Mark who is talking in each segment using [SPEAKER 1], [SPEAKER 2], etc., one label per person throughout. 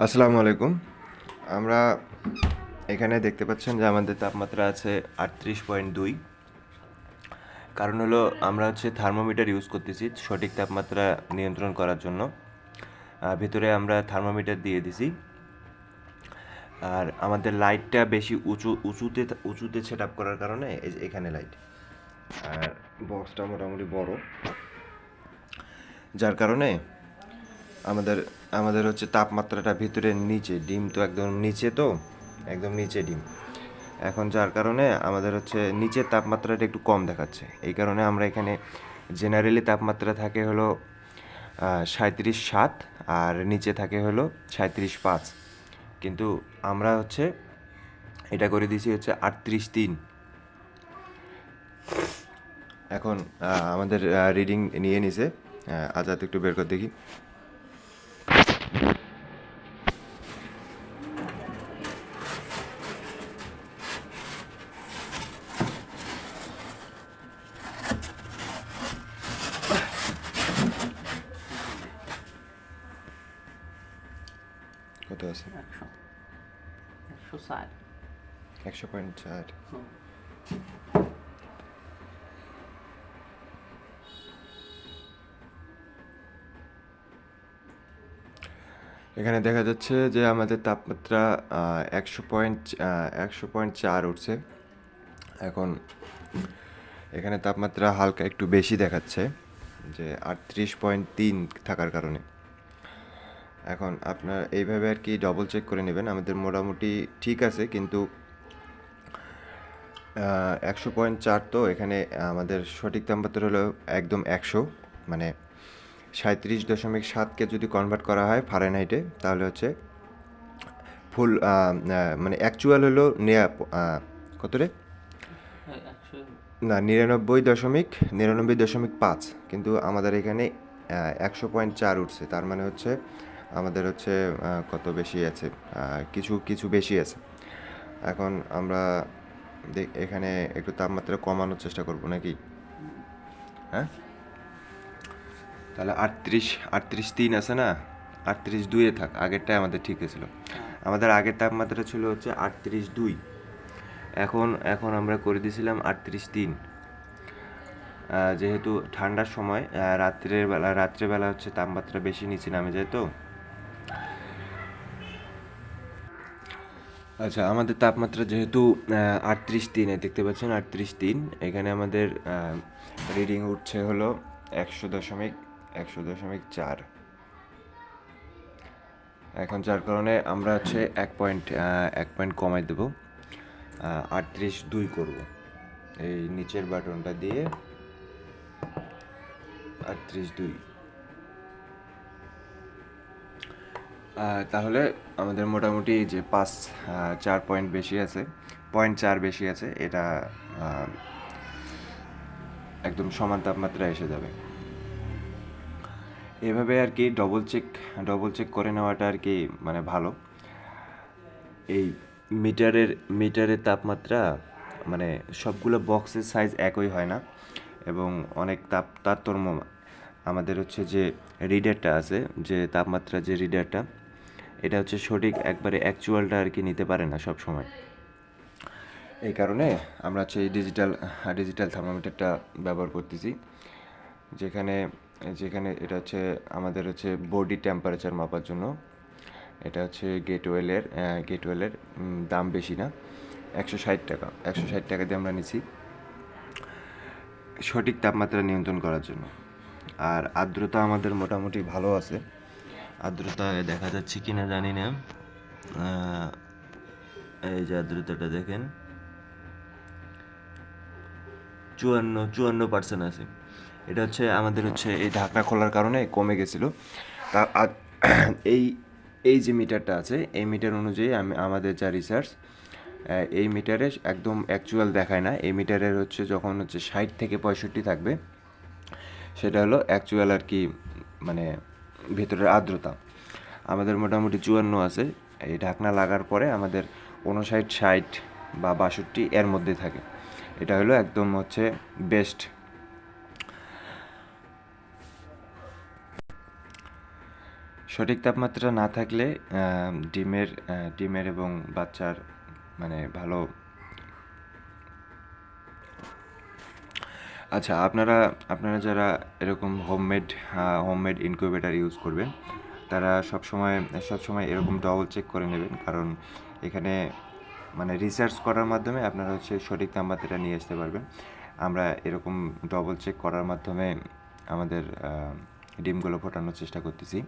[SPEAKER 1] আসসালামু আলাইকুম। আমরা এখানে দেখতে পাচ্ছেন যে আমাদের তাপমাত্রা আছে 38.2। কারণ হলো আমরা থার্মোমিটার ইউজ করতেছি সঠিক তাপমাত্রা নিয়ন্ত্রণ করার জন্য। ভিতরে আমরা থার্মোমিটার দিয়ে দিছি। আর আমাদের লাইটটা বেশি উঁচুতে সেট আপ করার কারণে এই যে এখানে লাইট, আর বক্সটা মোটামুটি বড়, যার কারণে আমাদের আমাদের তাপমাত্রাটা ভিতরে নিচে, ডিম তো একদম নিচে, তো একদম নিচে ডিম। এখন যার কারণে আমাদের নিচের তাপমাত্রাটা একটু কম দেখাচ্ছে। এই কারণে আমরা এখানে জেনারেলি তাপমাত্রা থাকে হলো 37.7, আর নিচে থাকে হলো 37.5। কিন্তু আমরা এটা করে দিয়েছি 38.3। এখন আমাদের রিডিং নিয়ে নিছে। আজাদ একটু বের করে দেখি। কত আছে?
[SPEAKER 2] 100 160
[SPEAKER 1] 100.4। এখানে দেখা যাচ্ছে যে আমাদের তাপমাত্রা 100.4 উঠছে। এখন এখানে তাপমাত্রা হালকা একটু বেশি দেখাচ্ছে, যে 38.3 থাকার কারণে। এখন আপনার এইভাবে আর কি ডবল চেক করে নেবেন। আমাদের মোটামুটি ঠিক আছে, কিন্তু 100.4, তো এখানে আমাদের সঠিক তাপমাত্রা হলো একদম 100, মানে 37.7কে যদি কনভার্ট করা হয় ফারেনহাইটে, তাহলে ফুল মানে অ্যাকচুয়াল হলো কত রে? না, 99.5, কিন্তু আমাদের এখানে 100.4 উঠছে। তার মানে আমাদের কত বেশি আছে, কিছু কিছু বেশি আছে। এখন আমরা এখানে একটু তাপমাত্রা কমানোর চেষ্টা করব নাকি? হ্যাঁ, তাহলে 38.3 আছে না, 38.2-এ থাক। আগেরটাই আমাদের ঠিক ছিল। আমাদের আগের তাপমাত্রা ছিল 38.2। এখন এখন আমরা করে দিয়েছিলাম 38.3। যেহেতু ঠান্ডার সময় রাত্রেবেলা তাপমাত্রা বেশি নিচে নামে যায়, তো আচ্ছা, আমাদের তাপমাত্রা যেহেতু 38.3, দেখতে পাচ্ছেন 38.3, এখানে আমাদের রিডিং উঠছে হলো 100.4। এখন যার কারণে আমরা এক পয়েন্ট কমাই দেবো, 38.2 করব। এই নিচের বাটনটা দিয়ে 38.2। তাহলে আমাদের মোটামুটি যে 4 পয়েন্ট বেশি আছে, 0.4 বেশি আছে, এটা একদম সমান তাপমাত্রা এসে যাবে। এভাবে আর কি ডবল চেক করে নেওয়াটা আর কি মানে ভালো। এই মিটারের তাপমাত্রা মানে সবগুলো বক্সের সাইজ একই হয় না, এবং অনেক তারতম্য। আমাদের যে রিডারটা আছে, যে তাপমাত্রা যে রিডারটা, এটা সঠিক একবারে অ্যাকচুয়ালটা আর কি নিতে পারে না সব সময়। এই কারণে আমরা এই ডিজিটাল থার্মোমিটারটা ব্যবহার করতেছি, যেখানে যেখানে এটা আমাদের বডি টেম্পারেচার মাপার জন্য। এটা গেটওয়েলের দাম বেশি না, 160 টাকা। 160 টাকা দিয়ে আমরা নিছি সঠিক তাপমাত্রা নিয়ন্ত্রণ করার জন্য। আর আর্দ্রতা আমাদের মোটামুটি ভালো আছে। আর্দ্রতা দেখা যাচ্ছে কিনা জানি না। এই যে আর্দ্রতাটা দেখেন, 54% আছে। এটা আমাদের এই ঢাকনা খোলার কারণে কমে গেছিলো। তা এই এই যে মিটারটা আছে, এই মিটার অনুযায়ী আমাদের যা রিসার্চ, এই মিটারে একদম অ্যাকচুয়াল দেখায় না। এই মিটারের যখন 60 থেকে 65 থাকবে, সেটা হলো অ্যাকচুয়াল আর কি, মানে ভেতরের আর্দ্রতা। আমাদের মোটামুটি 54 আছে। এই ঢাকনা লাগার পরে আমাদের 59, 60 বা 62 এর মধ্যে থাকে। এটা হলো একদম বেস্ট। সঠিক তাপমাত্রা না থাকলে ডিমের এবং বাচ্চার মানে ভালো। আচ্ছা, আপনারা আপনারা যারা এরকম হোমমেড ইনকিউবেটর ইউজ করবেন, তারা সবসময় এরকম ডবল চেক করে নেবেন, কারণ এখানে মানে রিসার্চ করার মাধ্যমে আপনারা হচ্ছে সঠিক তাপমাত্রাটা নিয়ে আসতে পারবেন। আমরা এরকম ডবল চেক করার মাধ্যমে আমাদের ডিমগুলো ফোটানোর চেষ্টা করতেছি,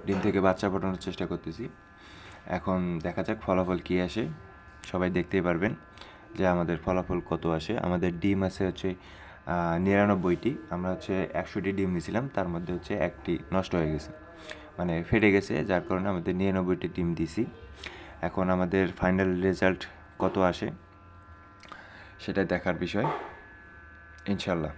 [SPEAKER 1] ডিম থেকে বাচ্চা ফোটানোর চেষ্টা করতেছি। এখন দেখা যাক ফলাফল কী আসে, সবাই দেখতেই পারবেন যে আমাদের ফলাফল কত আসে। আমাদের ডিম আছে হচ্ছে 99টি। আমরা হচ্ছে 100টি ডিম নিয়েছিলাম, তার মধ্যে হচ্ছে একটি নষ্ট হয়ে গেছে, মানে ফেটে গেছে, যার কারণে আমাদের 99টি ডিম দিছি। এখন আমাদের ফাইনাল রেজাল্ট কত আসে সেটা দেখার বিষয়, ইনশাল্লাহ।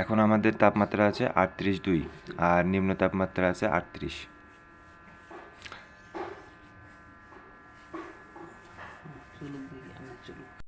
[SPEAKER 1] এখন আমাদের তাপমাত্রা আছে 38.2 আর নিম্ন তাপমাত্রা আছে 38।
[SPEAKER 2] চলুক দেখি, আমি চলুক।